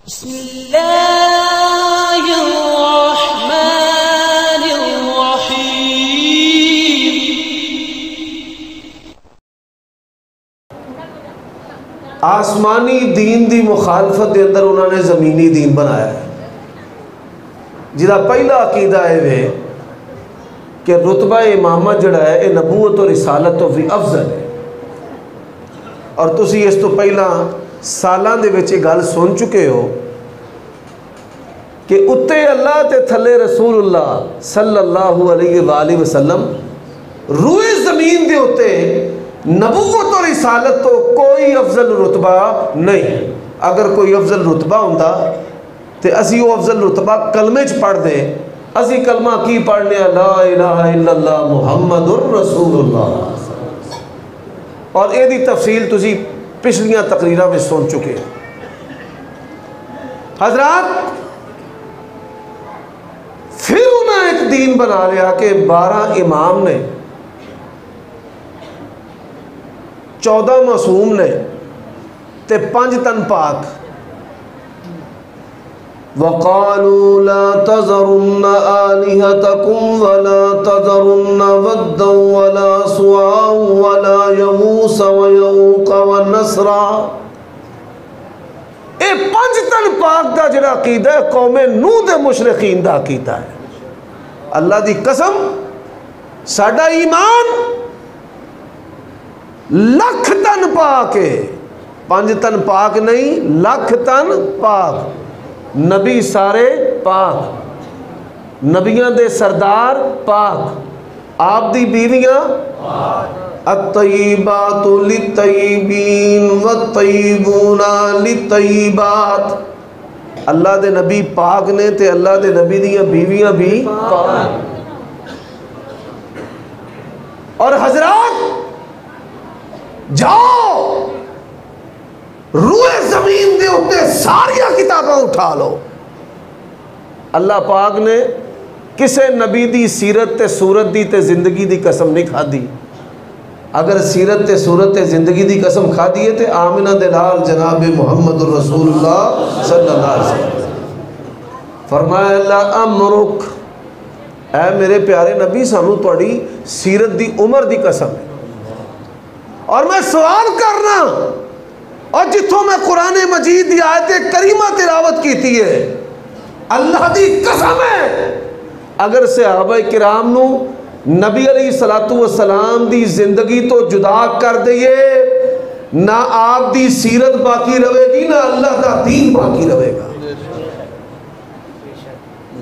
आसमानी दीन की मुखालफत के अंदर उन्होंने ज़मीनी दीन बनाया है, जिसका पहला अकीदा है कि रुतबा इमामत जड़ा है ये नबूवत और रिसालत तो भी अफजल है। और तुसी इस तो पहला सालां दे विच गल सुन चुके हो कि उत्ते अल्लाह ते थले रसूलुल्लाह सल्लल्लाहु अलैहि वसल्लम रूए ज़मीन दे उत्ते नबूवत और रिसालत तो कोई अफजल रुतबा नहीं। अगर कोई अफजल रुतबा होंदा तो असी वो अफजल रुतबा कलमे च पढ़ते। असी कलमा की पढ़ने ला इलाहा इल्लल्लाह मुहम्मदुर रसूलुल्लाह, और यदी तफसील तुसी पिछलियां तकरीरां में सुन चुके हो। हजरात, फिर उन्हें एक दीन बना लिया कि 12 इमाम ने, 14 मासूम ने ते 5 तन पाक। वक़ालू ला तज़रुन्ना आलिहतकुम वला तज़रुन्ना वद्दन वला सुवाअन वला यगूस व यऊक व नसरा। ये 5 तन पाक का जिहड़ा अकीदा है कौमे नूह दे मुशरिकीन दा अकीदा है। अल्लाह दी कसम, साडा ईमान लख तन पाक है। 5 तन पाक नहीं, लख तन पाक। नबी सारे पाक, नबियां दे सरदार पाक, आप दी बीवियां अत्तय्यिबातु लित्तय्यिबीन वत्तय्यिबूना लित्तय्यिबात। अल्लाह दे नबी पाक ने ते अल्लाह दे नबी दियां बीवियां भी पाक। और हजरात, जाओ रूए जमीन दे उत्ते सारिया किताबां उठा लो। अल्लाह पाक ने किसे नबी दी सीरत ते सूरत दी ते जिंदगी दी कसम नहीं खादी। अगर सीरत ते सूरत ते जिंदगी दी कसम खादी है तो आमिना दे लाल जनाब मुहम्मदुर रसूलुल्लाह सल्लल्लाहु अलैहि वसल्लम फरमाया ला अमरुक, ऐ मेरे प्यारे नबी सानू तुहाडी सीरत दी उम्र दी कसम है। और मैं सवाल करना, और जिथों मैं कुरान मजीद की आयत करीमा तिलावत की है, अल्लाह की कसम है अगर सहाबा किराम नू नबी अलैहिस्सलातु वस्सलाम दी जिंदगी तो जुदा कर दईए, ना आप दी सीरत बाकी रहेगी, ना अल्लाह का दीन बाकी रहेगा।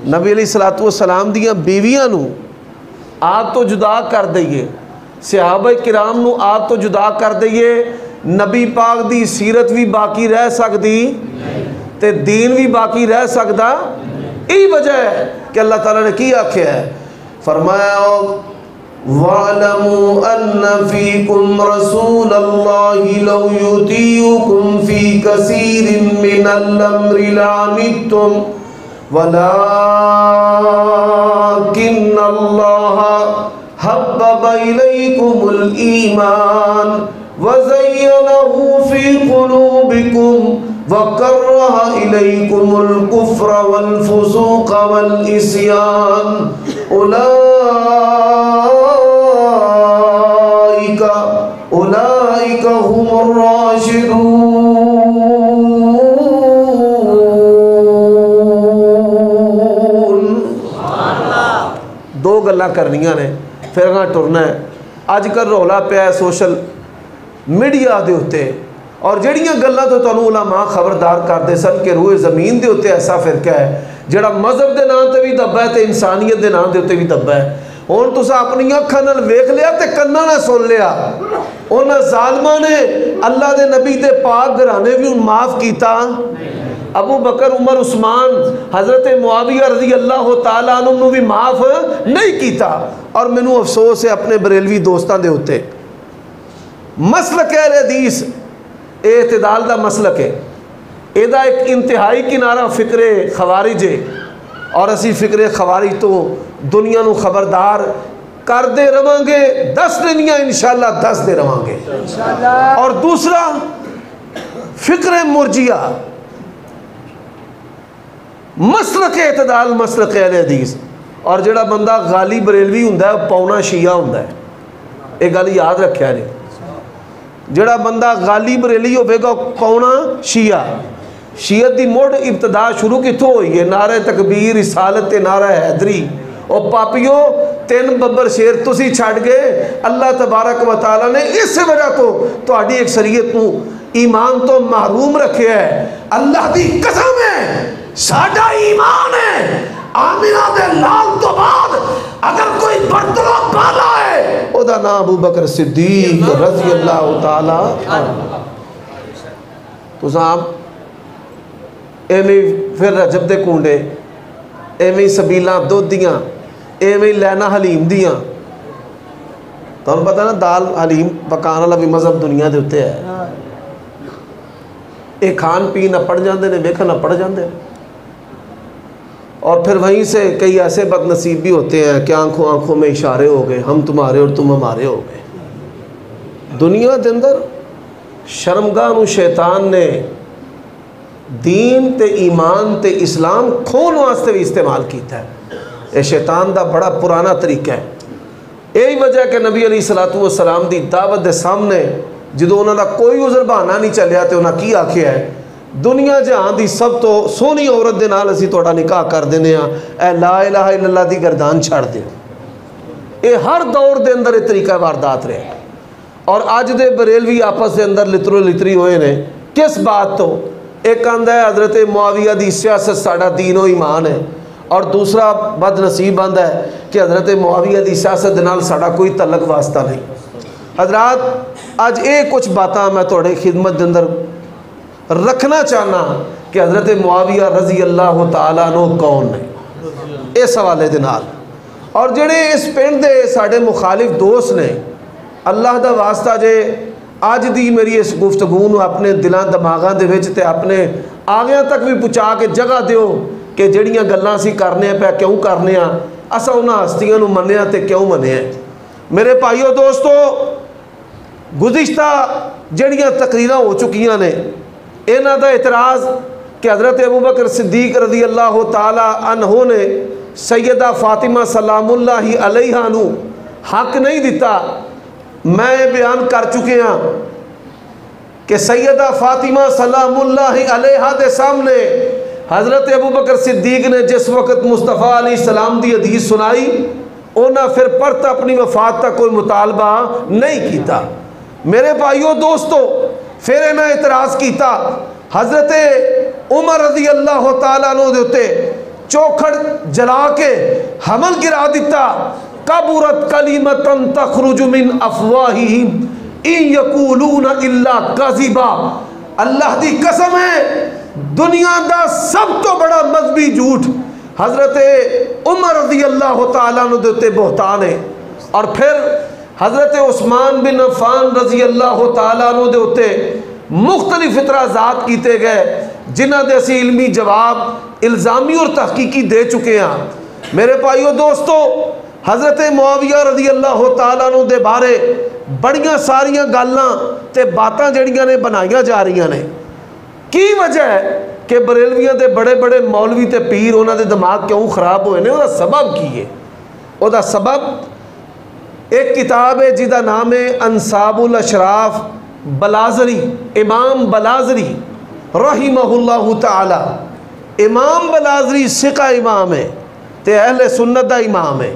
नबी अलैहिस्सलातु वस्सलाम दियां बीवियां नू आप तो जुदा कर दईए, सहाबा किराम नू आप तो जुदा कर दईए, नबी पाक दी सीरत भी बाकी रह सकती ते दीन भी बाकी रह सकता। यही वजह है कि अल्लाह ताला ने की आख्या है, फरमाया वअलमू अन्ना फीकुम रसूलल्लाहि लौ युतीउकुम फी कसीरिन मिनल अम्रि लानित्तुम वलाकिन्नल्लाह हब्बब इलैकुमुल ईमान वज़य्यनहु फी कुलूबिकुम वकर्रह इलैकुमुल कुफ्र वल फुसूक वल इस्यान उलाइका हुमुर राशिदून। दो गल्लां करनियां ने, फिर अगर टुरना है। अजकल रौला पिया सोशल मीडिया के उत्ते, और जड़ियाँ गल्लां तो तुहानूं उलमा खबरदार करते सन कि रूए ज़मीन के उत्ते ऐसा फिरका है जिहड़ा मजहब के नाम पर भी दब्बा है तो इंसानियत के नाम के उत्ते भी दब्बा है। हुण तुसीं अपनी अखां नाल वेख लिया तो कन्नां नाल सुन लिया, उन्हां ज़ालिमां ने अल्लाह के नबी के पाक घराने भी माफ़ किया। अबू बकर, उमर, उस्मान, हज़रत मुआविया रज़ी अल्लाह तआला अन्हु भी माफ़ नहीं किया। और मैनू अफसोस है अपने बरेलवी दोस्तों के उत्ते। मसलक है हदीस एतदाल का मसलक है, ਇਹਦਾ एक इंतहाई किनारा फिक्रे खवारिज है, और असी फिक्रे खवारिज तो दुनिया को खबरदार करते रवांगे। 10 दिन इंशाअल्लाह 10 दे रवांगे। और दूसरा फिक्रे मुर्जिया, मसलक एतदाल मसलक अहले हदीस। और जिहड़ा बंदा गाली बरेलवी हुंदा है पौना शिया हुंदा है, ये गल याद रखिया ने। जिहड़ा बंदा गाली बरेली होवेगा पौना शिया। शीयत की मुढ़ इब्तदा शुरू कितों हुई है? नारे तकबीर, रिसालत ते नारा हैदरी। और पापियो 3 बब्बर शेर तुसी छड़ गए। अल्लाह तबारक व तआला ने इस वजह तो तुहाडी एक शरीयत नूं ईमान तो महरूम रखे है। अल्लाह की कसम है साडा ईमान है आमिना दे लाल तो बाद अगर कोई बर्तला पाला है ओदा नाम अबू बकर सिद्दीक रज़ी अल्लाह तआला। तुस आप एवें फिर रजब दे कूंडे, एवें सबीला दुध दियाँ, एवें लैना हलीम दियाँ। तुहानूं पता ना दाल हलीम पकाने वाला भी मजहब दुनिया के उत्ते है। ये खान पीन अपड़ जाते हैं, वेखन अपड़ जाते हैं। और फिर वहीं से कई ऐसे बदनसीब भी होते हैं कि आंखों आंखों में इशारे हो गए, हम तुम्हारे और तुम हमारे हो गए। दुनिया के अंदर शर्मगाह नूं शैतान ने दीन ते ईमान ते इस्लाम खोन वास्ते भी इस्तेमाल किया है। यह शैतान का बड़ा पुराना तरीका है। यही वजह कि नबी अलैहिस्सलातु वस्सलाम की दावत के सामने जो उन्होंने कोई उज़र बहाना नहीं चलिया तो उन्हें की आख्या है, दुनिया जहां की सब तो सोहनी औरत के नाल असीं तुहाडा निकाह कर देने आ, ला इलाहा इल्लल्लाह की गर्दान छड़ दिओ। ये हर दौर के अंदर ये तरीका वारदात रहा। और अज दे बरेलवी आपस के अंदर लितरो लितरी होए ने किस बात तो? एक आंदा है हज़रत मुआविया की सियासत साडा दीन और ईमान है, और दूसरा बदनसीब आंदा है कि हज़रत मुआविया की सियासत के नाल साडा कोई तलक वास्ता नहीं। हजरात अज ये कुछ बातां मैं तुहाडे खिदमत के अंदर रखना चाहना कि हज़रत मुआविया रज़ी अल्लाह तआला अन्हु कौन ने इस हवाले दे नाल। और जिहड़े इस पिंड दे साडे मुखालिफ दोस्त ने, अल्लाह दा वास्ता जे अज दी मेरी इस गुफ्तगू नूं अपने दिलों दिमागां दे विच ते अपने आगियां तक भी पहुँचा के जगह दिओ कि जिहड़ियां गल्लां असीं करने पे क्यों करने आ, असां उन्हां हस्तियां नूं मन्निया ते क्यों मन्निया। मेरे भाईओ दोस्तों, गुज़िश्ता जिहड़ियां तकरीरां हो चुकियां ने, इन्हां दा इतराज़ कि हज़रत अबू बकर सिद्दीक रज़ी अल्लाह तआला अन्हु ने सैयदा फातिमा सलामुल्लाहि अलैहा नूं हक नहीं दिता। मैं बयान कर चुके हैं कि सैयदा फातिमा सलामुल्लाहि अलैहा दे सामने हज़रत अबू बकर सिद्दीक ने जिस वक़्त मुस्तफ़ा अलैहिस्सलाम दी हदीस सुनाई, उन्हें फिर परत अपनी वफात तक कोई मुतालबा नहीं किया। मेरे भाइयों दोस्तों, फिर इन्हें इतराज़ किया, हज़रत उमर रज़ी अल्लाह तआला अन्हु दे उत्ते चौखड़ जला के हमल गिरा दिता। कबूरत कलीमतन तखरुजु मिन अफवाहिहिम इन यकूलूना इल्ला कज़िबा। अल्लाह की कसम है, दुनिया का सब तो बड़ा मजहबी झूठ हज़रत उमर रज़ी अल्लाह तआला अन्हु दे उत्ते बहतान है। और फिर हज़रत उस्मान बिन अफ़्फ़ान रज़ी अल्लाह तआला अन्हु दे उत्ते मुख्तलिफ इतराज़ात किए गए, जिन्हां दे असीं इल्मी जवाब इल्ज़ामी और तहकीकी दे चुके हैं। मेरे भाइयों दोस्तों, हज़रत मुआविया रज़ी अल्लाह तआला अन्हु दे बारे बड़ियां सारियां गल्लां ते बातां जड़ियां ने बनाईयां जा रही ने। की वजह है कि बरेलवियां दे बड़े बड़े मौलवी ते पीर उन्हां दे दिमाग क्यों खराब होए ने? उहदा सबब की है? उहदा सबब एक किताब है जिहदा नाम है अंसाबुल अशराफ बलाज़री, इमाम बलाज़री रहिमहुल्लाहु तआला। इमाम बलाज़री सिका इमाम है ते अहले सुन्नत दा इमाम है,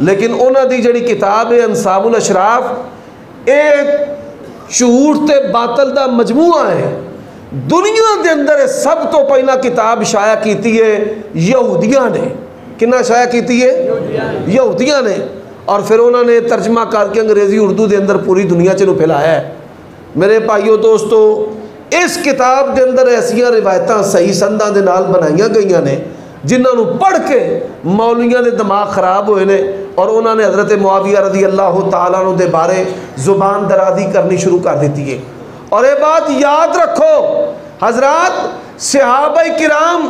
लेकिन उन्हां दी जिहड़ी किताब है अंसाबुल अशराफ एक झूठ ते बातल दा मजमूआ है। दुनिया के अंदर सब तो पहला किताब शाया की है यहूदियाँ ने। किन्ना शाया की है? यहूदियाँ ने। और फिर उन्होंने तर्जमा करके अंग्रेज़ी उर्दू के अंदर पूरी दुनिया च फैलाया है। मेरे भाइयों दोस्तों, इस किताब के अंदर ऐसिया रिवायत सही संदां दे नाल बनाईयां गई ने जिन्होंने पढ़ के मौलवियां दे दिमाग खराब हुए ने, और उन्होंने हज़रत मुआविया रज़ी अल्लाह तआला अन्हु दे बारे ज़ुबान दराज़ी करनी शुरू कर दी है। और ये बात याद रखो हजरात, सहाबाए किराम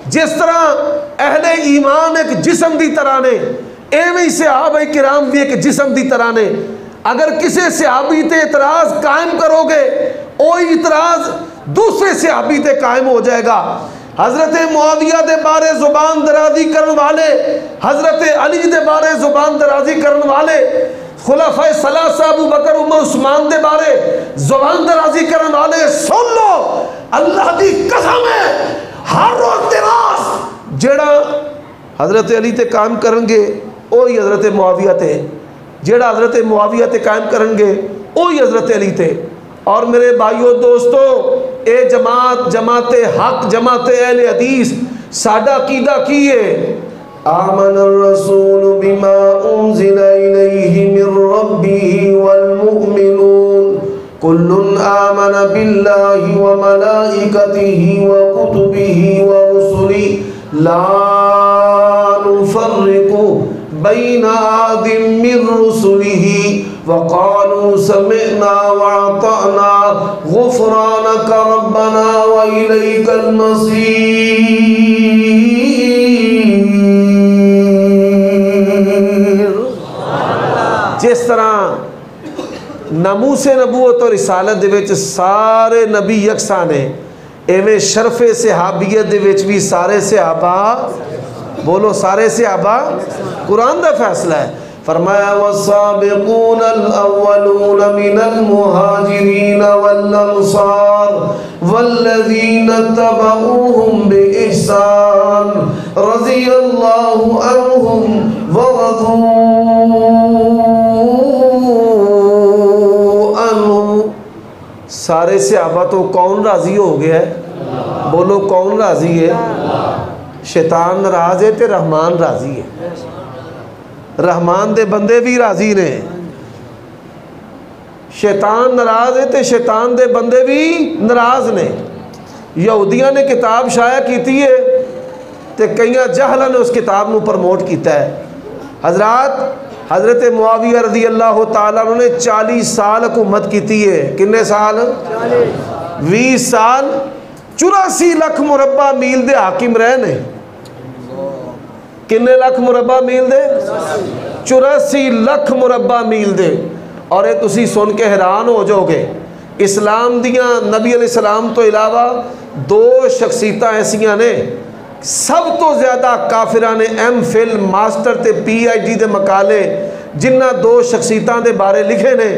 जिस तरह अहले ईमान एक जिस्म की तरह ने, एवं ही सहाबाए किराम भी एक जिस्म की तरह ने। अगर किसी सहाबी ते इतराज़ कायम करोगे, वही इतराज़ दूसरे सहाबी ते कायम हो जाएगा। हज़रत मुआविया दे बारे ज़ुबान दराजी करने वाले, हज़रत अली दे बारे ज़ुबान दराजी करने वाले, खुलाफाए सलासा अबू बकर उमर उस्मान दे बारे ज़ुबान दराजी करने वाले, सुन लो अल्लाह की कसम है, हर रोज दिमाग जेड़ा हज़रत अली ते कायम करेंगे वही हज़रत मुआविया ते, जेड़ा हज़रत मुआविया ते कायम करेंगे वही हज़रत अली ते। और मेरे भाइयों दोस्तों, ए जमात जमात हक जमात अहले हदीस साडा अकीदा की है? आमनर रसूल बिमा उन्ज़िला इलैहि मिर रब्बिही वल मुमिनून कुल्लुन आमन बिल्लाहि व मलाइकतिही व कुतुबिही व रुसुलिही ला नुफर्रिकु बैना आदिम मिर रुसुलिही वक़ालू समिअना व अताना गुफ़रानक रब्बना व इलैकल मसीर। जिस तरह नामूसे नबूवत और रिसालत दे विच सारे नबी यकसा ने, एवें शरफे सहाबियत दे विच भी सारे सहाबा, बोलो सारे सहाबा, कुरान दा फैसला है। फरमाया वस्साबिकून अल-अव्वलून मिनल मुहाजिरीन वल अंसार वल्लज़ीना तबऊहुम बिइहसान रज़ियल्लाहु अन्हुम व रज़ू अन्हु। सारे सहाबा तो कौन राज़ी हो गया है? बोलो कौन राज़ी है? शैतान नाराज़ है तो रहमान राज़ी है। रहमान दे बंदे भी राज़ी ने। शैतान नाराज़ है तो शैतान दे बंदे भी नाराज़ ने। यहूदियों ने किताब शाया की है तो कई जहला ने उस किताब को प्रमोट किया है। हज़रत मुआविया रज़ी अल्लाह तआला ने 40 साल हुकूमत की है। किन्ने साल? 20 साल 84 लाख मुरब्बा मील दे हाकिम रहे ने। किन्ने लाख मुरब्बा मील दे? 84 लाख मुरब्बा मील दे। और ये तुसी सुन के हैरान हो जाओगे, इस्लाम दियाँ नबी अलैहिस्सलाम तो इलावा 2 शख्सियतां ऐसियां ने सब तो ज़्यादा काफिरा ने MPhil मास्टर ते PhD दे मकाले जिन्ना 2 शख्सियतां दे बारे लिखे ने,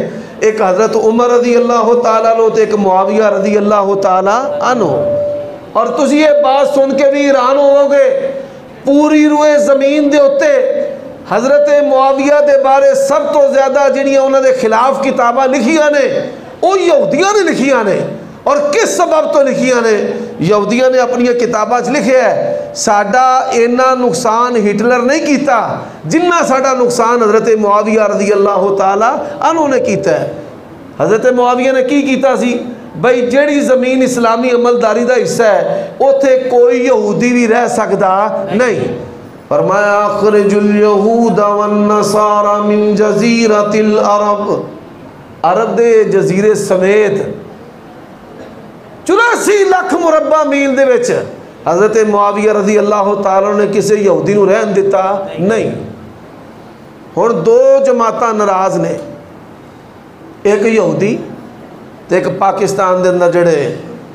एक हज़रत उमर रज़ी अल्लाह तआला अन्हु ते एक मुआविया रज़ी अल्लाह तआला अन्हु। और तुसी ये बात सुन के भी हैरान होवोगे, पूरी रूए ज़मीन दे उत्ते हज़रत मुआविया दे बारे सब तो ज़्यादा जिहड़ियां उन्हां दे खिलाफ किताबां लिखियां ने वो यहूदियां ने लिखियां ने। और किस सबब तो लिखियां ने? यहूदियां ने अपनी किताबां च लिखे है साडा इन्ना नुकसान हिटलर नहीं किया जिन्ना साडा नुकसान हज़रत मुआविया रज़ी अल्लाह तआला अन्हु ने किया है। हज़रत मुआविया ने की कीता सी? बई जिहड़ी ज़मीन इस्लामी अमलदारी का हिस्सा है उत्थे कोई यहूदी भी रह सकता नहीं। फरमाया अखरिजुल यहूद वन नसारा मिन जज़ीरतिल अरब, अरब दे जजीरे समेत 84 लाख मुरब्बा मील दे विच हज़रत मुआविया रज़ी अल्लाह तआला ने किसी यहूदी नूं रहन दिता नहीं। हुण 2 जमातां नाराज़ ने, एक यहूदी तो एक पाकिस्तान के अंदर जोड़े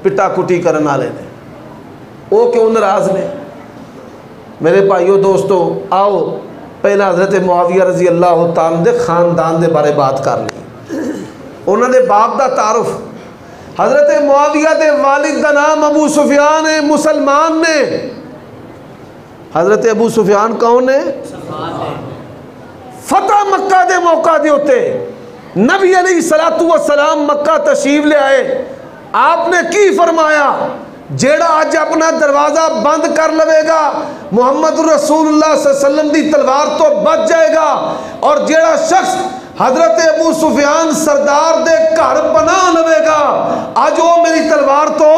पिटा कुटी करने वाले ने। वो क्यों नाराज़ ने? मेरे भाइयों दोस्तों, आओ पहला हज़रत मुआविया रज़ी अल्लाह तआला दे खानदान के बारे बात कर ली। उन्होंने बाप का तारुफ, हज़रत मुआविया के वालिद का नाम अबू सुफियान है, मुसलमान ने। हज़रत अबू सुफियान कौन है? फतह मक्का के मौका के उत्ते नबी अलैहिस्सलातु वस्सलाम मक्का तशरीफ ले आए। आपने की फरमाया? जेड़ा अज अपना दरवाज़ा बंद कर लवेगा मुहम्मद रसूलुल्लाह सल्लल्लाहु अलैहि वसल्लम की तलवार तो बच जाएगा, और जेड़ा शख्स हज़रत अबू सुफियान सरदार दे घर बना लवेगा अज वो मेरी तलवार तो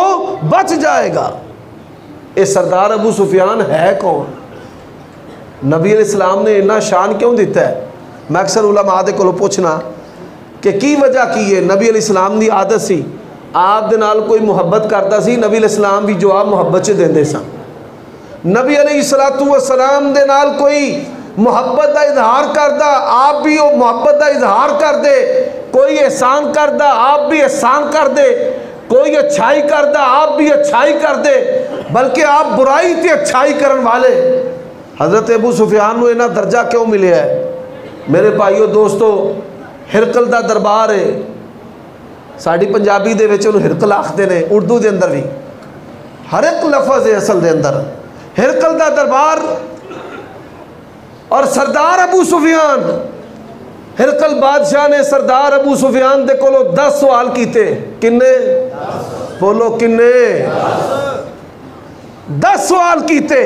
बच जाएगा। ये सरदार अबू सुफियान है कौन? नबी अलैहिस्सलाम ने इन्ना शान क्यों दिता है? मैं अक्सर उलमा दे कोलों पूछना कि की वजह की है। नबी अलैहिस्सलाम की आदत सी, आप दे नाल कोई मुहब्बत करता सी, नबी अलैहिस्सलाम भी जवाब मुहब्बत च देंदे सन। नबी अलैहिस्सलातु वस्सलाम दे नाल कोई मुहब्बत का इजहार करता, आप भी वो मुहब्बत का इजहार कर दे। कोई एहसान करता, आप भी एहसान कर दे। कोई अच्छाई करता आप भी अच्छाई कर दे, बल्कि आप बुराई ते अच्छाई करने वाले। हज़रत अबू सुफियान को इन्ना दर्जा क्यों मिले है? मेरे भाईओ दोस्तों, हिरकल का दरबार है, साड़ी पंजाबी दे विच उहनूं हिरकल आखते ने, उर्दू के अंदर भी हर एक लफज है असल के अंदर हिरकल का दरबार। और सरदार अबू सुफियान, हिरकल बादशाह ने सरदार अबू सुफियान दे कोलों 10 सवाल किए। किन्ने? बोलो किन्ने? 10 सवाल किए।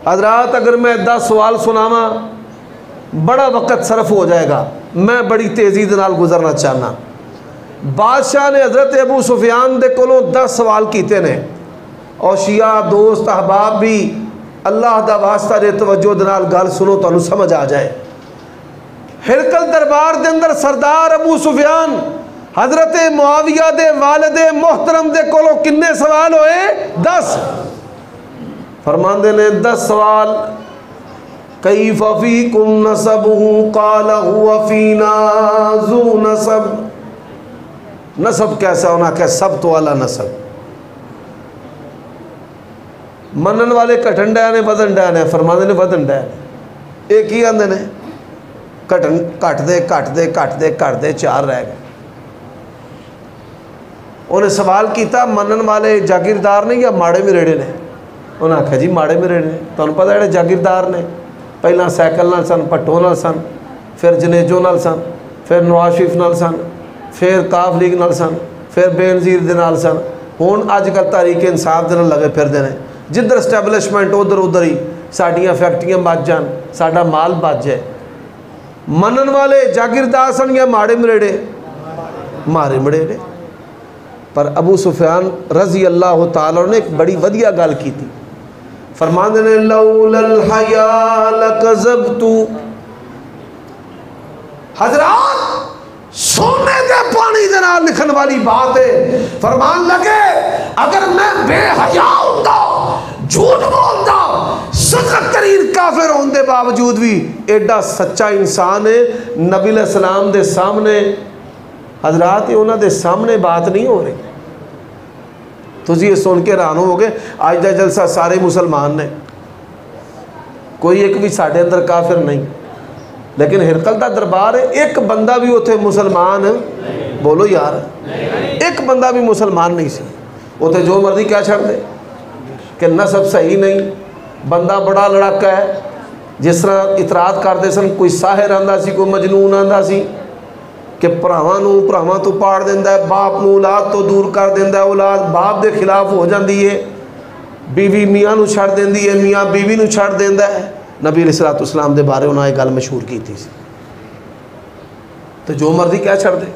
हजरात अगर मैं 10 सवाल सुनावा बड़ा वक़्त सरफ हो जाएगा, मैं बड़ी तेज़ी के नाल गुजरना चाहना। बादशाह ने हज़रत अबू सुफियान दे कोलों 10 सवाल किए ने, और शिया दोस्त अहबाब भी अल्लाह दा वास्ता दे तवज्जो दे नाल गल सुनो, तुहानूं समझ आ जाए। हिरकल दरबार के अंदर सरदार अबू सुफियान हज़रत मुआविया दे वालिदे मोहतरम दे कोलों किन्ने सवाल होए? 10। फरमांदे ने 10 सवाल। कैफ़ फ़ीकुम नसबुहु क़ाल हुवा फ़ीना ज़ू नसब। नसब कैसा होना? क्या सब तो वाला नसब। मनन वाले घटन डै ने वधन डै ने? फरमांदे ने वधन डै ने। एक ही आंदे ने घटन घटते घटते घटते घटते 4 रह गए। उन्हें सवाल किया मनन वाले जागीरदार ने या माड़े मरेड़े ने? उन्हें आख्या जी माड़े मरेड़े ने। तुहानूं पता है जागीरदार ने पहला सैकल नाल सन, भट्टो नाल सन, फिर जनेजो नाल सन, फिर नवाज शरीफ नाल सन, फिर काफ लीग नाल सन, फिर बेनज़ीर दे नाल सन, हुण अजकल तहरीक इंसाफ दे नाल लगे फिरदे ने। जिधर एस्टैबलिशमेंट उधर उधर ही साडियां फैक्ट्रियां बच जान, साडा माल बच जाए। मनन वाले जागीरदार सन या माड़े मरेड़े? मारे मरेड़े। पर अबू सुफियान रजी अल्लाह तआला ने एक बड़ी वधिया गल की थी। फरमांदे ने लौलल हया लकज़बतु। हजरात सोने के पानी के नाल लिखन वाली बात है। फरमान लगे अगर मैं बेहया होता, झूठ बोलता, सख्त तरीन काफिर होने के बावजूद भी एडा सच्चा इंसान है, नबी अलैहिस्सलाम दे सामने हजरात उन्होंने सामने बात नहीं हो रही। तुझे ये सुन के हैरान हो गए, अज का जलसा सारे मुसलमान ने, कोई एक भी साढ़े अंदर काफिर नहीं। लेकिन हिरकल का दरबार है, एक बंदा भी उथे मुसलमान, बोलो यार, एक बंदा भी मुसलमान नहीं सी। उथे जो मर्जी क्या छड़ दे कि नसब सही नहीं, बंदा बड़ा लड़ाका है। जिस तरह इतराज़ करते सन, कोई साहिर आंदा सी, कोई मजनून आंदा सी कि भरावां तो पाड़ देंदा है, बाप नूं औलाद तो दूर कर देंदा है, औलाद बाप के खिलाफ हो जाती है, बीवी मियाँ नूं छड़ देंदी है, मियाँ बीवी नूं छड़ देंदा है। नबी अलैहिस्सलाम दे बारे उन्होंने गल मशहूर की थी। तो जो मर्जी क्या छड़ दे।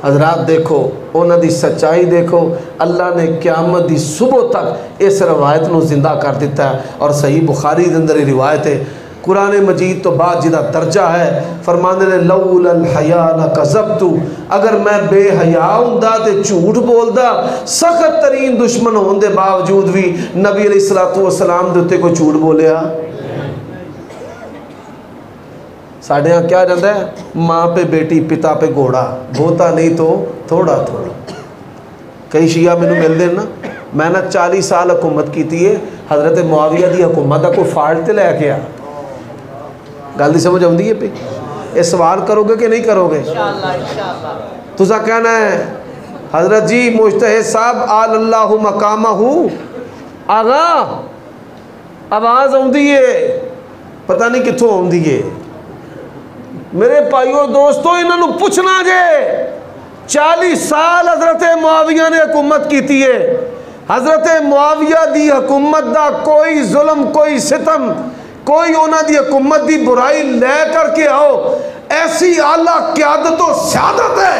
हजरात देखो उन्होंने सच्चाई देखो, अल्लाह ने क़यामत की सुबह तक इस रवायत को जिंदा कर दिता है। और सही बुखारी के अंदर ये रिवायत है, कुरान मजीद तो बाद जिदा दर्जा है, फरमाने ने लौलल हया लकज़बतु। अगर मैं बेहया हुंदा ते झूठ बोलदा, सख्त तरीन दुश्मन होने के बावजूद भी नबी अलैहिस्सलातु वस्सलाम दे उत्ते कोई झूठ बोलिया? साढ़े यहाँ क्या जाता है, माँ पे बेटी पिता पे घोड़ा, बहुता नहीं तो थोड़ा थोड़ा। कई शिया मैनू मिलते हैं ना, मैं ना 40 साल हुकूमत की है, हज़रत मुआविया की हुकूमत का कोई फाल्ट तो लैके आ। गल समझ आती है पे? ये सवाल करोगे कि नहीं करोगे? तुसा कहना है हजरत जी मुज्तहिद साहब आल अल्लाहु मकामहू, आगा आवाज़ आती है, पता नहीं कितों आती है। मेरे भाइयों दोस्तों, इन्हों पूछना जे 40 साल हजरत मुआविया ने हुकूमत की है। हजरत मुआविया की हुकूमत का कोई जुल्म, कोई सितम, कोई उन्होंने हुकूमत की बुराई ले करके आओ, ऐसी आला क़यादत और सियादत है,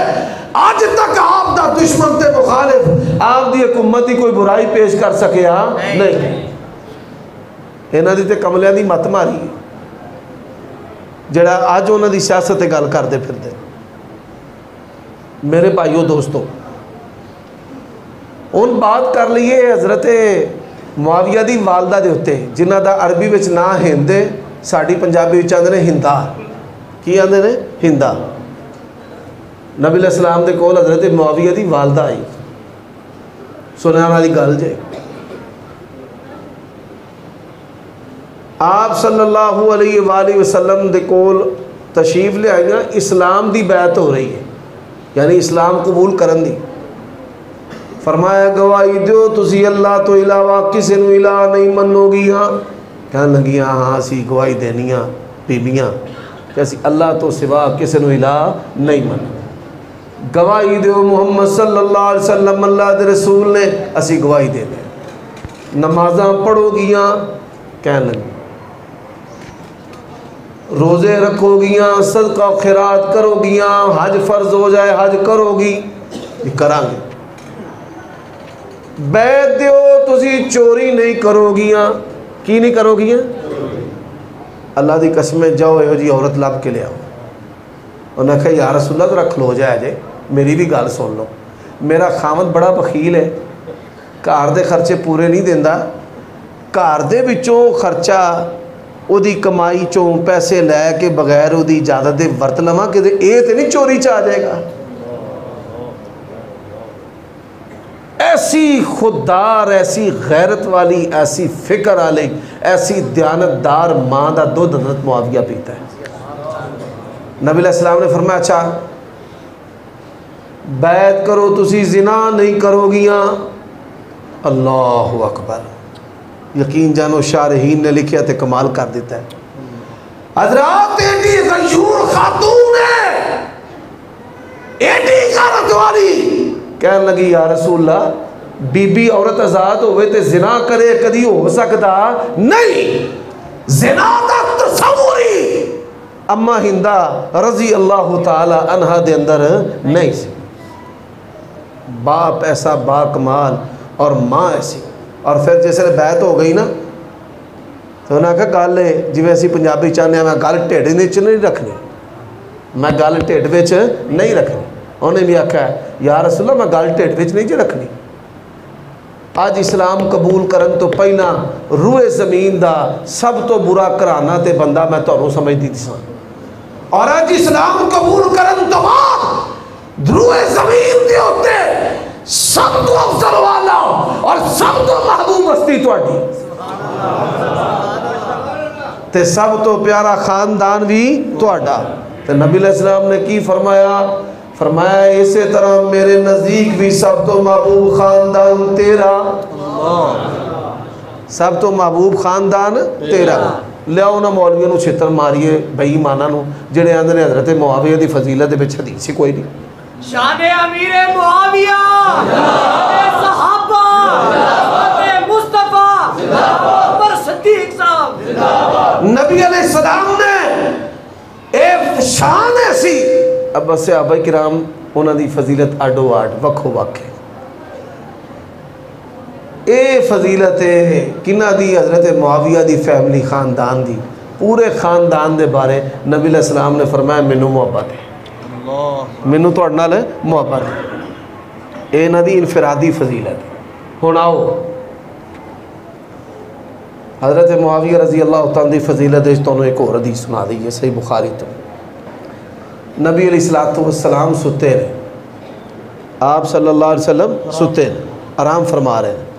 आज तक आप दा दुश्मन ते मुखालिफ आप दी हुकूमत की कोई बुराई पेश कर सके नहीं। इन्हों की तो कमलियां की मत मारी जड़ा अज उन्होंने सियासत गल करते फिरते। मेरे भाइयों दोस्तों, हुण बात कर लीए हज़रत मुआविया की वालदा के उत्ते, जिन्हों का अरबी में ना हिंद, साड़ी पंजाबी आते हैं हिंदा। की आते हैं? हिंदा। नबी अलैहिस्सलाम के कोल हज़रत मुआविया की वालदा आई, सुनने वाली गल जे। आप सल्लल्लाहु अलैहि वसल्लम दे कोल तशरीफ ले आइया, इस्लाम दी बैत हो रही है, यानी इस्लाम कबूल करन दी। फरमाया गवाही दो तुसी अल्लाह तो इलावा किसी नूं इलाह नहीं मनोगियां। कहन लगियां हाँ असी गवाही देनी आ बीबियां कि असी अल्लाह तो सिवा किसी नूं इलाह नहीं मन। गवाही दो मुहम्मद सल्लल्लाहु अलैहि वसल्लम अल्लाह दे रसूल ने, असी गवाही देने। नमाज़ां पढ़ोगियां, कहन लगी रोज़े रखोगियां, सदका खैरात करोगियां, हज फ़र्ज हो जाए हज करोगी, करांगे। बैत दो तुसी चोरी नहीं करोगियां, की नहीं करोगियां? अल्लाह की कसमें जाओ यो जी औरत लभ के लियाओ। उन्हें आखिया या रसूल अल्लाह रख लो जाए जे, मेरी भी गल सुन लो, मेरा खामद बड़ा बखील है, घर दे खर्चे पूरे नहीं देंदा, घर दे विचों खर्चा उदी कमाई चों पैसे लैके बगैर उदी इजाजत दे वरत लवां कि ये तो नहीं चोरी च आ जाएगा। ऐसी खुददार, ऐसी गैरत वाली, ऐसी फिक्र वाली, ऐसी दयानतदार माँ का दुध हज़रत मुआविया पीता है। नबी अलैहिस्सलाम ने फरमाया अच्छा बैत करो तुसी जिना नहीं करोगियां। अल्लाहु अकबर, यकीन जानो शारहीन ने लिखा तो कमाल कर देता है। हज़रात एडी गयूर खातून है, एडी गैरत वाली, कहन लगी या रसूलल्लाह बीबी औरत आज़ाद होवे ते जिना करे कदी हो सकता नहीं, जिना दा तसव्वुर ही अम्मा हिंदा रजी अल्लाह ताला अन्हा दे अंदर नहीं सी। बाप ऐसा बाकमाल और माँ ऐसी। और फिर जिस बैत हो गई ना तो उन्हें आखिया गल है जिवें असीं पंजाबी चाहते मैं गल ढिड विच नहीं रखनी, मैं गल ढिड विच नहीं रखनी। उन्हें भी आख्या या रसूलल्लाह मैं गल ढिड विच नहीं जी रखनी। अज इस्लाम कबूल करन तो पहला रूए ज़मीन का सब तो बुरा घराना तो बंदा मैं तुहानूं समझदी सी, और अज इस्लाम कबूल करन तो बाद रूए ज़मीन के उत्ते सब तो अफजल वाला और सब तो महबूब हस्ती तुहाडी ते सब तो प्यारा खानदान भी तुहाडा। ते नबी अलैहिस्सलाम ने की फरमाया? फरमाया इसे तरह मेरे नज़दीक भी सब तो महबूब खानदान तेरा, सब तो महबूब खानदान तेरा। लियाओ ना मौलवियों नूं छितर मारिए बेईमानां नूं जिहड़े आंदे ने हज़रत मुआविया दी फजीलत दे विच हदीस ही कोई नहीं। शान अमीर मुआविया, सहाबा, मुस्तफा, उमर सिद्दीक साहब। नबी अलैहिस्सलाम ने एक शान ऐसी, अब सहाबा किराम उन्हां दी फजीलत आडो आड वक्खो वक्ख है। ये फजीलत है किन्हां दी? हज़रत मुआविया दी फैमिली खानदान दी, पूरे खानदान दे बारे नबी अलैहिस्सलाम ने फरमाया मैनू मुहब्बत है, मैनू तुहाडे नाल मुहब्बत है। ये इन्हां दी इनफरादी फजीलत है। हुण आओ हज़रत मुआविया रज़ी अल्लाह तआला दी फजीलत तुहानूं एक होर हदीस सुना दी है सही बुखारी तो। नबी अलैहिस्सलातु वस्सलाम सुते ने, आप सल्लल्लाहु अलैहि वसल्लम सुते आराम फरमा रहे हैं।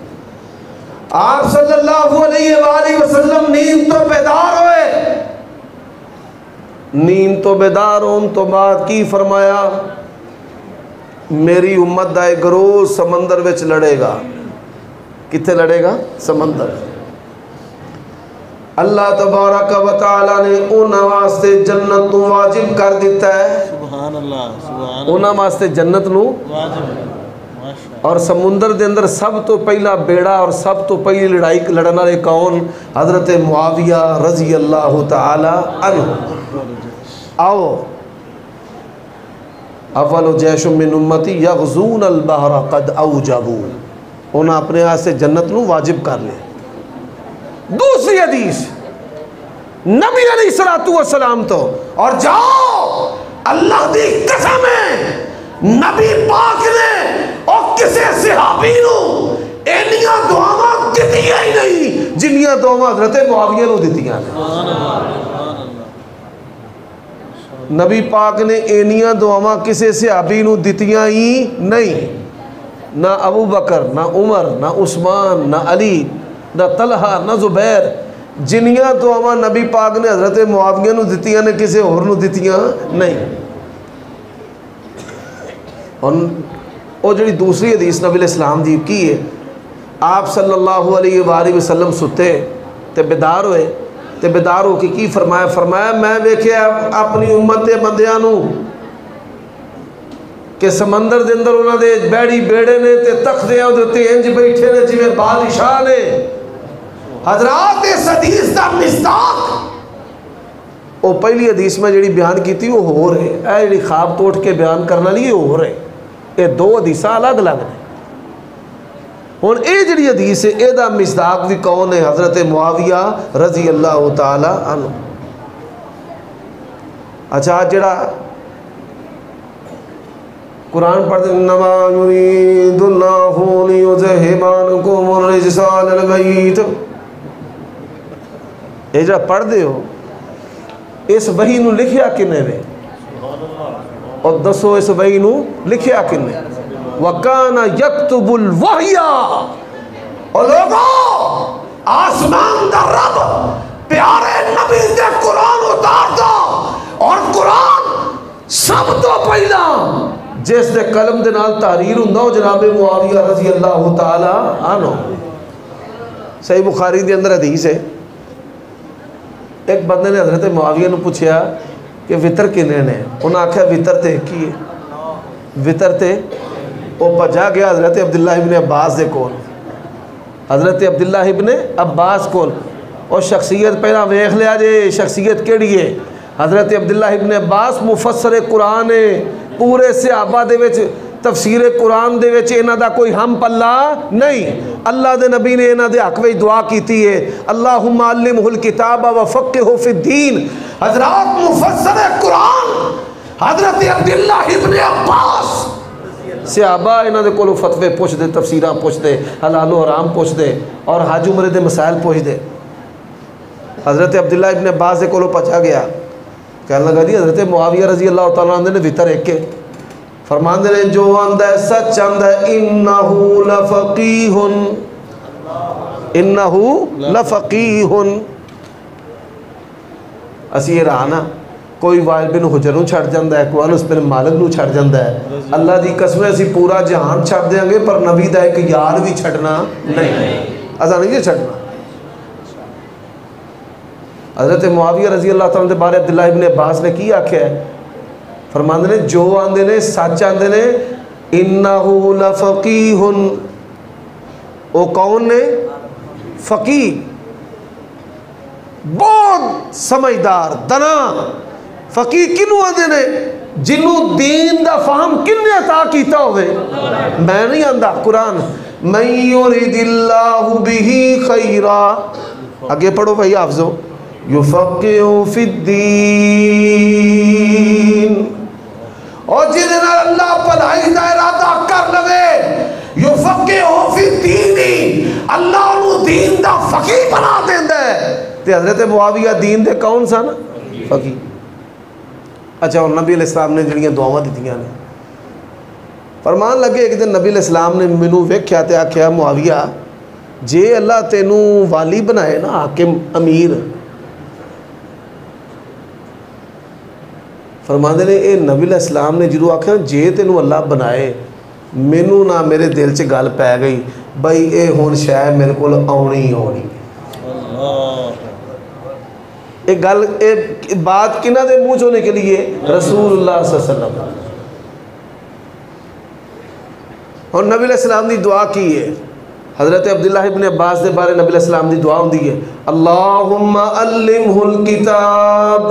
आप सल्लल्लाहु अलैहि वसल्लम नींद तो बेदार होए, नींद तो बेदार होने तो बाद की फरमाया? मेरी उम्मत दा एक गिरोह समंदर विच लड़ेगा। कित्थे लड़ेगा? समंदर। अल्लाह तबारक व तआला ने उन्हां वास्ते जन्नत नूं वाजिब कर दिता है। सुभान अल्लाह, सुभान अल्लाह। उन्हां वास्ते जन्नत नूं वाजिब। और समुंदर के अंदर सब तो पहला बेड़ा और सब तो पहली लड़ाई लड़न वाले कौन? हज़रत मुआविया रज़ी अल्लाह तआला अन्हु। आओ अव्वल जैश मिन उम्मती यग़ज़ून अल बहर क़द औजबू, उन्हें अपने वास्ते जन्नत नूं वाजिब कर लिया। दूसरी हदीस नबी अलैहिस्सलातु वस्सलाम तो, और जाओ अल्लाह दी कसम है नबी पाक ने और किसी सहाबी नूं इन्नियां दुआवां दित्तियां ही नहीं जिन्नियां दुआवां हज़रत मुआविया नूं दित्तियां ने। नबी पाक ने इन्नियां दुआवां किसी सहाबी नूं दित्तियां ही नहीं। ना अबू बकर, ना उमर, ना उस्मान, ना अली, ना तलहा, ना जुबैर, जिन्नियां तो आवां नबी पाक ने हज़रत मुआविया नूं दित्तियां ने किसी होर नूं दित्तियां नहीं। और वो जी दूसरी हदीस नबी इस्लाम दी की है, आप सल्लल्लाहु अलैहि वसल्लम सुते तो बेदार होए, तो बेदार हो के फरमाया, फरमाया मैं वेख्या अपनी उम्मत के बंदियां नूं कि समंदर के अंदर उन्होंने बैड़ी बेड़े ने ते तख्तियां दे उत्ते इंज बैठे ने जिवें बादशाह ने। हजरात इस हदीस का मिस्दाक वो पहली हदीस में जी बयान की वो हो रहे, ये जी ख्वाब तोड़ के बयान करने वाली हो रहे, ये दो हदीसा अलग अलग ने। हुण ये जी हदीस है यदा मिस्दाक भी कौन है? हज़रत मुआविया रजी अल्लाह तआला अन्हु। अच्छा जड़ा कुरान पढ़ते नमा युरीदुल्लाहु लियुज़हिबानकुमुर रिजसा अहलल बैत, ये जड़ा पढ़ते हो इस वही नूं लिखिया किने ने? और दसो इस वही नूं लिखिया किने? वकाना यक्तुबुल वहया। और लोगों आसमान दा रब प्यारे नबी दे कुरान उतार दो, और कुरान सब तो पहला जिस दे कलम दे नाल तहरीर हुंदा ओ जनाब मुआविया रज़ी अल्लाह तआला अन्हु। सही बुखारी दे अंदर हदीस है, एक बंदे ने हज़रत मुआविया नूं पुछया कि वितर किन्ने ने? उन्हें आख्या वितर ते की है, वितर ते वो भजा गया हज़रत अब्दुल्लाह इब्ने अब्बास दे कोल। हज़रत अब्दुल्लाह इब्ने अब्बास कोल और शख्सियत पहला वेख लिया जे, शख्सियत केड़ी है? हज़रत अब्दुल्लाह इब्ने अब्बास मुफस्सर कुरान है, पूरे सहाबा दे विच तफसीर कुरान दे विच इन्हां दा कोई हम पल्ला नहीं। अल्लाह दे नबी ने इन्हां दे हक विच दुआ कीती है, अल्लाहुम्मा अल्लिमहुल किताब व फ़क़्हिहु फ़िद्दीन। हज़रात मुफस्सर कुरान हज़रत अब्दुल्लाह इब्ने अब्बास सहाबा इन्हां दे कोलों फतवे पुछदे, तफसीरां पुछदे, हलालो हराम पुछदे और हज उमरे दे मसाइल पुछदे। हज़रत अब्दुल्लाह इब्ने अब्बास दे कोलों पचा गया, कहने लगा जी हज़रत मुआविया रज़ी अल्लाह तआला अन्हु ने वितर एक के फरमांदे ने जो आंदा है सच आंदा है, इन्नहु लफ़क़ीहुन, इन्नहु लफ़क़ीहुन। असी ये रहा ना, कोई वाइल बिन हुजर नूं छड्ड जांदा है, कोई अनस बिन मालिक नूं छड्ड जांदा है। अल्लाह दी कसम असी पूरा जहान छड्ड देंगे पर नबी दा एक यार भी छड्डना नहीं, असा नहीं छड्डना। हज़रत मुआविया रज़ी अल्लाह तआला दे बारे अब्दुल्लाह इब्ने अब्बास ने की आख्या है? फरमांदे ने जो आंदे ने सच आंदे ने, इन्नहु लफ़क़ीहुन। वो कौन ने? फ़क़ीह, बहुत समझदार दना। फ़क़ीह किनू आंदे ने? जिन्हों दीन दा फहम किन्ने अता कीता होवे। मैं नहीं आंदा कुरान, मैं युरिदिल्लाहु बिही खैरा, आगे पढ़ो भाई हाफ़िज़ो, युफ़क़्क़िहु फ़िद्दीन। और जिन्हें अल्लाह भलाई दा इरादा कर लवे, युफ़क़्क़िहु फ़िद्दीन, अल्लाह उन्हें दीन दा फ़क़ीह बना देंदा है। ते हज़रत मुआविया दीन दे कौन सन? फ़क़ीह। अच्छा, और नबी अलैहिस्सलाम ने जिहड़ियां दुआवां दित्तियां ने, फरमान लगे एक दिन नबी अलैहिस्सलाम ने मैनू वेख्या ते आख्या मुआविया जे अल्लाह तेनू वाली बनाए ना, हाकिम अमीर, फरमाते ने ये नबी अलैहिस्सलाम ने जो आख्या जे तेनू अल्लाह बनाए, मैनू ना मेरे दिल च गल पै गई बई ये हुण शायद मेरे को आउणी ही आउणी। एक गल एक बात किन्हां दे मूँह चों निकली है? रसूलुल्लाह सल्लल्लाहु अलैहि वसल्लम। और नबी अलैहिस्सलाम की दुआ की है, हज़रत अब्दुल्लाह इब्ने अब्बास के बारे नबी अलैहिस्सलाम की दुआ होंदी है, अल्लाहुम्मा अल्लिमहुल किताब।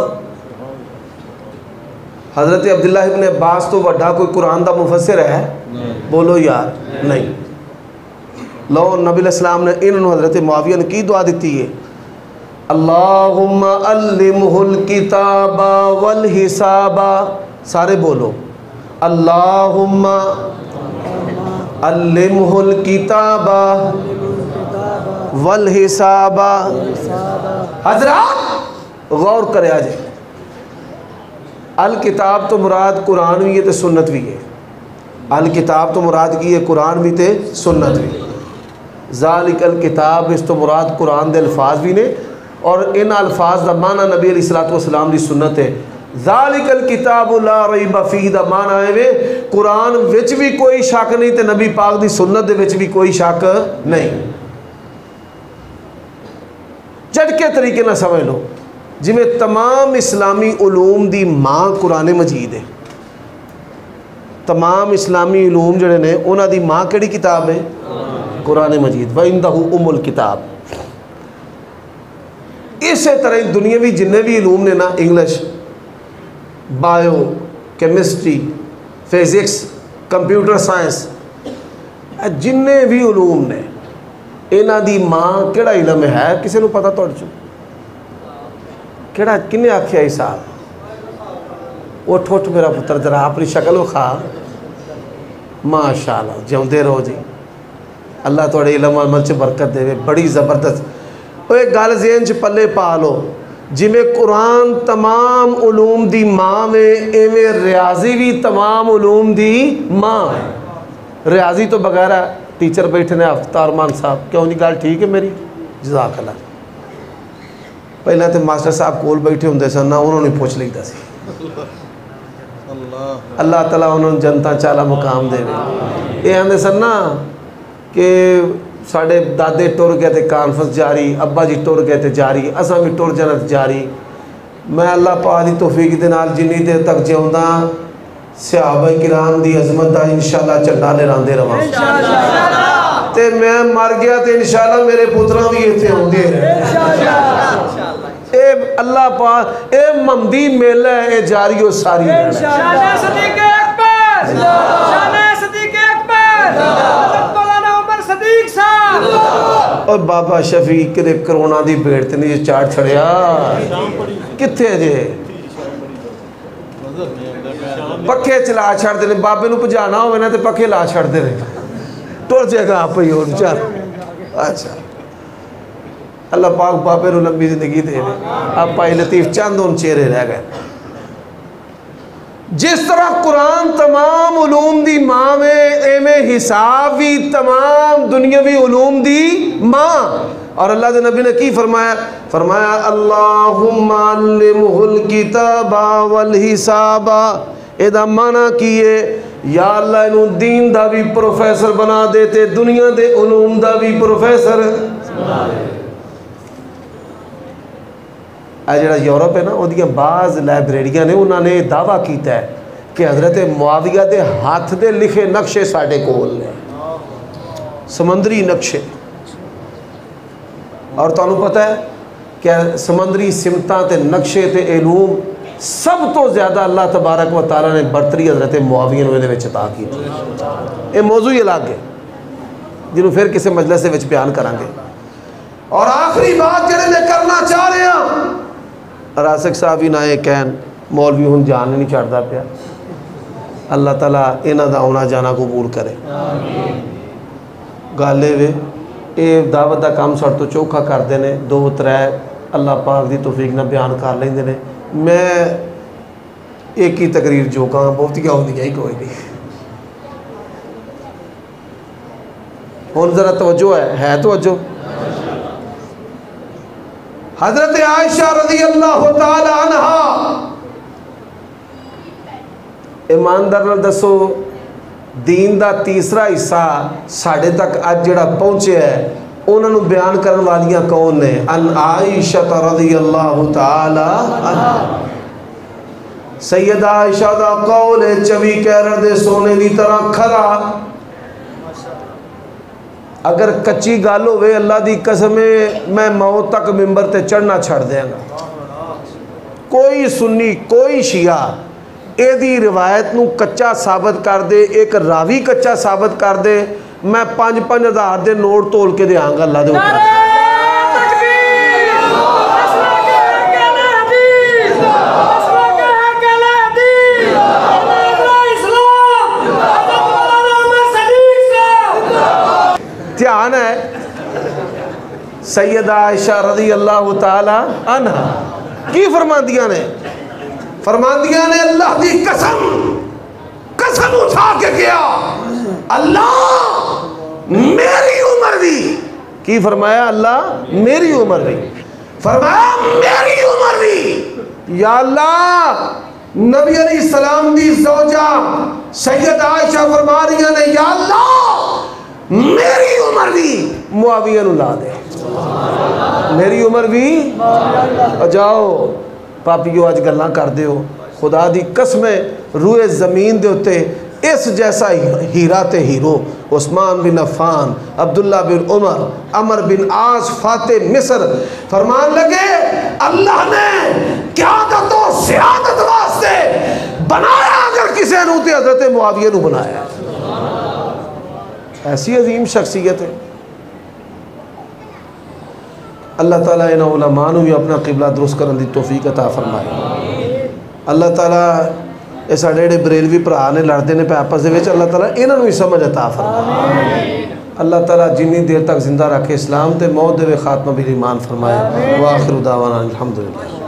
हज़रत अब्दुल्लाह इब्ने अब्बास तो वड्डा कोई कुरान का मुफस्सिर है? बोलो यार, नहीं। लो नबी अलैहिस्सलाम ने इन्होंने हज़रत मुआविया ने की दुआ दी है, अल्लाहुम्मा अल्लिमहुल किताबा वल हिसाबा। सारे बोलो, अल्लाहुम्मा अल्लिमहुल किताबा वल हिसाबा। हजरात गौर करे आज, अल किताब तो मुराद कुरान भी है तो सुन्नत भी है। अल किताब तो मुराद की है कुरान भी ते सुन्नत भी। ज़ालिकल किताब इस तो मुराद कुरान दे अल्फाज भी ने और इन अल्फाज का माना नबी अलैहिस्सलातु वस्सलाम की सुन्नत है। ज़ालिकल किताब ला रैब फीह दा माना है वे कुरान विच भी कोई शक नहीं ते नबी पाक दी सुन्नत दे विच भी कोई शक नहीं। झटके तरीके ना समझ लो जिमें तमाम इस्लामी उलूम दी माँ कुरान मजीद है। तमाम इस्लामी उलूम जड़े ने उन्हां दी माँ केड़ी किताब है? कुरान मजीद। व इंदहु उम्मुल किताब। इस तरह दुनियावी जिन्ने भी उलूम ने ना, English, bio, chemistry, physics, computer science, जिन्ने भी उलूम ने इन्हां दी माँ केड़ा इलम है? किसी को पता? तुहाडे चों केड़ा किन्ने आख्या हिसाब? उठ उठ मेरा पुत्र जरा अपनी शक्ल विखा। माशाअल्लाह, जिउंदे रहो जी, अल्लाह थोड़े इलम अमल च बरकत देवे। बड़ी ज़बरदस्त। वो एक गल ज़हन च पल्ले पा लो, जिमें कुरान तमाम उलूम दी माँ में, इवें रियाजी भी तमाम उलूम दी माँ है। रियाजी तो बगैर टीचर बैठे ने अफ्तार मान साहब, क्यों जी गल ठीक है मेरी? जज़ाकल्लाह। पहले तो मास्टर साहब कोल बैठे होंगे सन ना, उन्होंने पुछ लीता सी। अल्लाह ताला उन्होंने जनता चाला मुकाम देवे। ये आंदे सन ना कि साढ़े दादे टुर गए थे कॉन्फ्रेंस जारी, अब्बा जी टुर गए थे जारी, असा भी टुर जाना जारी। मैं अल्लाह पाक दी तौफीक दे नाल जिन्नी देर तक जिउंदा सहाबा किराम दी अजमत दा इंशाअल्लाह झंडा लहरांदे रवां। ते मैं मर गया तो इंशाअल्लाह मेरे पुत्रां भी इत्थे आउंदे रहे। ए अल्लाह पाक ए ममदी मेला है, ए जारी और सारी शान सदीक अकबर, शान सदीक अकबर, मौलाना उमर सदीक साहब। और बाबा शफीक दे करोना दी भेड़ ते नहीं चाड़ छड़िया कित्थे जे पखे चला छड़ते ने। बाबे नूं भजाना होवे ना ते पखे ला छड़ते ने, टुर जाएगा आप ही और चल। अच्छा, अल्लाह पाक बाबे नूं लंबी जिंदगी दे। अब भाई लतीफ चंद उन चेहरे रह गए। जिस तरह कुरान तमाम उलूम दी माँ में, एवें हिसाब भी तमाम दुनियावी उलूम दी माँ। और अल्लाह के नबी ने की फरमाया? फरमाया अल्लाहुम्मा अल्लिमहुल किताबा वल हिसाबा। एदा माना की है या अल्लाह इनू दीन दा भी प्रोफेसर बना देते, दुनिया दे उलूम दा भी प्रोफेसर बना दे। जो यूरोप है ना, वो बाज़ लाइब्रेरियां ने, उन्होंने दावा किया है कि हज़रत मुआविया के हाथ दे लिखे नक्शे साढ़े कोल ने, समंदरी नक्शे। और तुहानू पता है कि समंदरी सिमतां ते नक्शे ते इलूम सब तो ज़्यादा अल्लाह तबारक व तआला ने बरतरी हज़रत मुआविया नूं इहदे विच अता की। ये मौजू ही अलग है जिन्होंने फिर किसी मजलिस विच बयान करांगे। और आखिरी बात जिहड़ी मैं करना चाह रहे हैं, रासिक साहब ही ना ये कहन, मौलवी हुण जान नहीं छड्डदा पिया। अल्लाह ताला इन्हां दा आउणा जाना कबूल करे। गल वे ये दावत का काम साडे तो चौखा करते हैं, दो त्रै अल्लाह पाक की तौफीक नाल बयान कर लेंदे ने। मैं एक ही तकरीर जो कहा बहुतियां होंदियां ही कोई नहीं। हुण जरा तवज्जो है तवज्जो। हजरत आयशा रज़ी अल्लाह तआला अन्हा, ईमानदार नाल दसो दीन का तीसरा हिस्सा साढ़े तक अज जिहड़ा पहुँचे है, उन्होंने बयान करने वालियां कौन ने? अन आयशा रज़ी अल्लाह तआला अन्हा। सैयदा आयशा दा कौल है 24 कैरेट दे सोने की तरह खरा। अगर कच्ची गल होवे अल्लाह की कसम है, मैं मौत तक मिंबर ते चढ़ना छड़ देंगा। कोई सुन्नी कोई शिया एदी रिवायत नूं कच्चा साबित कर दे, एक रावी कच्चा साबित कर दे, मैं 5-5 हज़ार के नोट तोल के देंगा अल्लाह दे हुक्म। ध्यान है, सैयदा आयशा रज़ी अल्लाह तआला अन्हा की फरमांदियां ने? फरमांदियां ने अल्लाह की कसम कसम उठा के गया, अल्लाह मेरी उम्र भी, की फरमाया अल्लाह मेरी उम्र भी, फरमाया मेरी उम्र भी। या अल्लाह नबी अलैहिस्सलाम दी ज़ौजा सैयद आयशा फरमा रही ने, या अल्लाह मेरी उम्र भी मुआविया नु ला दे, मेरी उम्र भी। जाओ पापियो अज गल्लां करदे हो, खुदा दी कसम रूए ज़मीन दे उत्ते इस जैसा हीरा ते हीरो उस्मान बिन अफ़ान, अब्दुल्ला बिन उमर, अमर बिन आस, फातिह मिस्र फरमान लगे अल्लाह ने क़यादत और सियादत वास्ते बनाया, अगर किसी ने तो हज़रत मुआविया ने बनाया। ऐसी अजीम शख्सियत है। अल्लाह ताला इन्हां उलमा नूं भी अपना किबला दुरुस्त करने की तौफीक अता फरमाए। अल्लाह ताला ये साडे जेहड़े बरेलवी भरा ने लड़ते हैं आपस में, अल्लाह ताला इन्हां नूं भी समझ अता फरमाए। अल्लाह ताला जिन्नी देर तक जिंदा रखे इस्लाम ते मौत दे खात्मा भी ईमान फरमाए। व आखिरु दावाना अल्हम्दुलिल्लाह।